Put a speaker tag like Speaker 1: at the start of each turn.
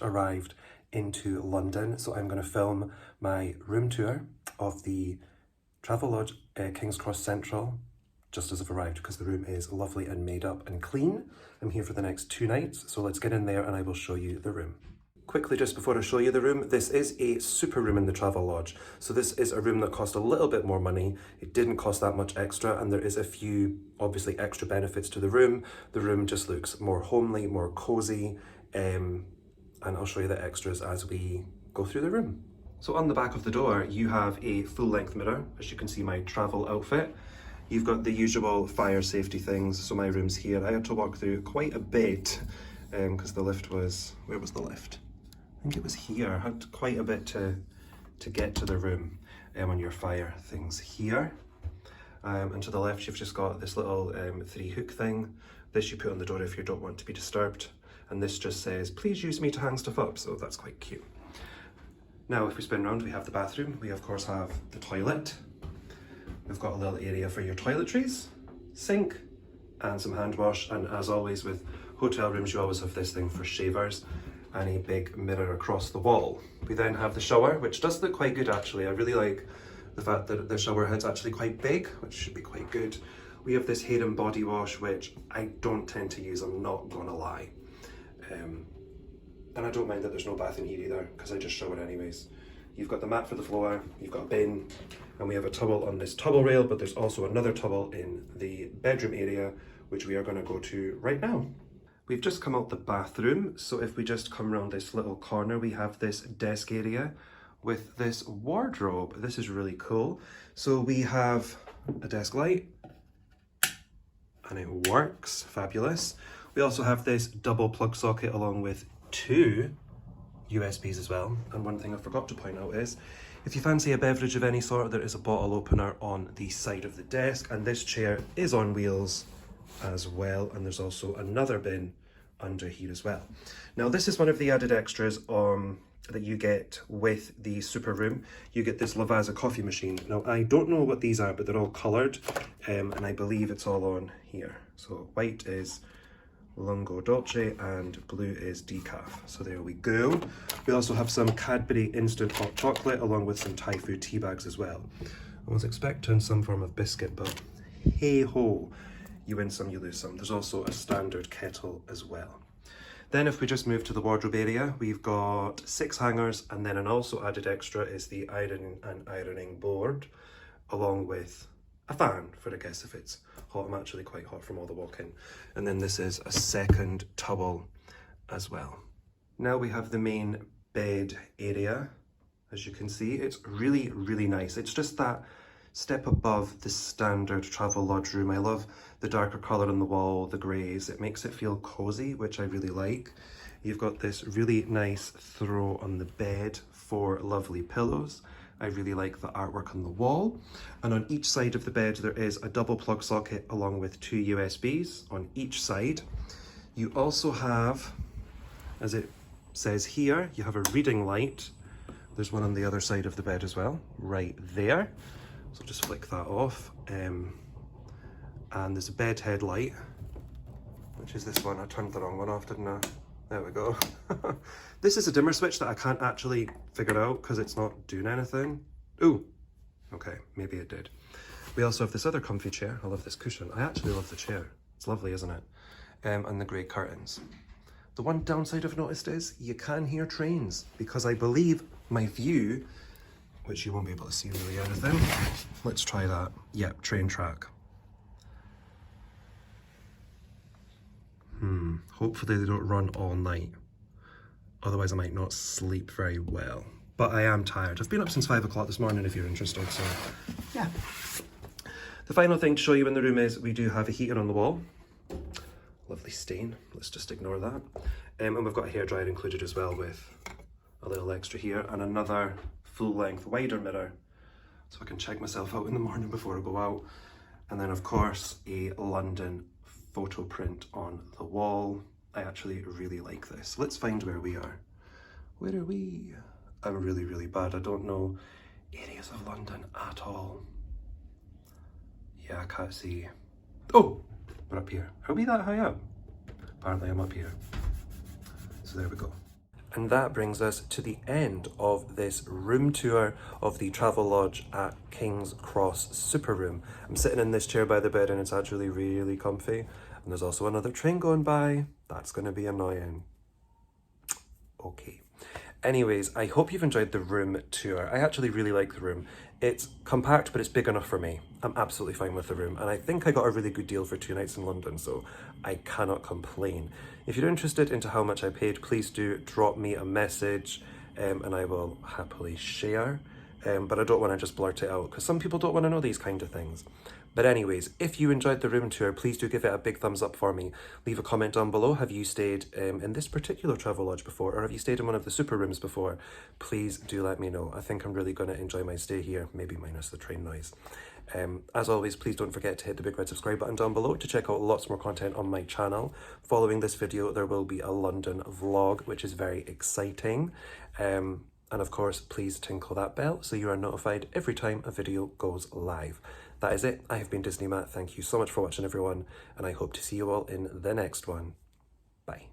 Speaker 1: arrived into London, so I'm going to film my room tour of the Travelodge King's Cross Central just as I've arrived, because the room is lovely and made up and clean. I'm here for the next 2 nights, so let's get in there and I will show you the room. Quickly, just before I show you the room, this is a super room in the Travelodge. So this is a room that cost a little bit more money. It didn't cost that much extra, and there is a few, obviously, extra benefits to the room. The room just looks more homely, more cozy, and I'll show you the extras as we go through the room. So on the back of the door, you have a full-length mirror. As you can see, my travel outfit. You've got the usual fire safety things. So my room's here. I had to walk through quite a bit because the lift was, where was the lift? I think it was here. I had quite a bit to get to the room on your fire things here. And to the left, you've just got this little 3-hook thing. This you put on the door if you don't want to be disturbed. And this just says, please use me to hang stuff up. So that's quite cute. Now, if we spin around, we have the bathroom. We of course have the toilet. We've got a little area for your toiletries, sink, and some hand wash. And as always with hotel rooms, you always have this thing for shavers and a big mirror across the wall. We then have the shower, which does look quite good actually. I really like the fact that the shower head's actually quite big, which should be quite good. We have this Hair and body wash, which I don't tend to use, I'm not gonna lie. And I don't mind that there's no bath in here either, because I just shower anyways. You've got the mat for the floor, you've got a bin, and we have a towel on this towel rail, but there's also another towel in the bedroom area, which we are going to go to right now. We've just come out the bathroom, so if we just come around this little corner, we have this desk area with this wardrobe. This is really cool. So we have a desk light, and it works, fabulous. We also have this double plug socket along with 2 USBs as well. And one thing I forgot to point out is, if you fancy a beverage of any sort, there is a bottle opener on the side of the desk, and this chair is on wheels as well, and there's also another bin under here as well. Now this is one of the added extras that you get with the super room. You get this Lavazza coffee machine. Now I don't know what these are, but they're all coloured, and I believe it's all on here. So white is Lungo Dolce and blue is decaf. So there we go. We also have some Cadbury instant hot chocolate along with some Thai food tea bags as well. I was expecting some form of biscuit, but hey ho, you win some, you lose some. There's also a standard kettle as well. Then if we just move to the wardrobe area, we've got 6 hangers, and then an also added extra is the ironing board, along with a fan for, I guess, if it's hot. I'm actually quite hot from all the walking. And then this is a second towel as well. Now we have the main bed area. As you can see, it's really, really nice. It's just that step above the standard Travelodge room. I love the darker colour on the wall, the greys. It makes it feel cozy, which I really like. You've got this really nice throw on the bed for lovely pillows. I really like the artwork on the wall. And on each side of the bed, there is a double plug socket along with 2 USBs on each side. You also have, as it says here, you have a reading light. There's one on the other side of the bed as well, right there. So just flick that off. And there's a bed headlight, which is this one. I turned the wrong one off, didn't I? There we go. This is a dimmer switch that I can't actually figure out because it's not doing anything. Ooh, okay, maybe it did. We also have this other comfy chair. I love this cushion. I actually love the chair. It's lovely, isn't it? And the grey curtains. The one downside I've noticed is you can hear trains, because I believe my view, which you won't be able to see really anything. Let's try that. Yep, train track. Hopefully they don't run all night. Otherwise I might not sleep very well. But I am tired. I've been up since 5 o'clock this morning if you're interested, so yeah. The final thing to show you in the room is we do have a heater on the wall. Lovely stain, let's just ignore that. And we've got a hairdryer included as well with a little extra here, and another full-length wider mirror so I can check myself out in the morning before I go out. And then of course a London photo print on the wall. I actually really like this. Let's find where we are. Where are we? I'm really, really bad. I don't know areas of London at all. Yeah, I can't see. Oh, we're up here. Are we that high up? Apparently I'm up here. So there we go. And that brings us to the end of this room tour of the Travelodge at King's Cross SuperRoom. I'm sitting in this chair by the bed and it's actually really comfy. And there's also another train going by. That's going to be annoying. Okay. Anyways, I hope you've enjoyed the room tour. I actually really like the room. It's compact, but it's big enough for me. I'm absolutely fine with the room. And I think I got a really good deal for 2 nights in London, so I cannot complain. If you're interested into how much I paid, please do drop me a message and I will happily share. But I don't want to just blurt it out because some people don't want to know these kind of things. But anyways, if you enjoyed the room tour, please do give it a big thumbs up for me. Leave a comment down below. Have you stayed in this particular Travelodge before, or have you stayed in one of the super rooms before? Please do let me know. I think I'm really going to enjoy my stay here, maybe minus the train noise. As always, please don't forget to hit the big red subscribe button down below to check out lots more content on my channel. Following this video, there will be a London vlog, which is very exciting. And of course, please tinkle that bell so you are notified every time a video goes live. That is it. I have been Disney Matt. Thank you so much for watching, everyone, and I hope to see you all in the next one. Bye.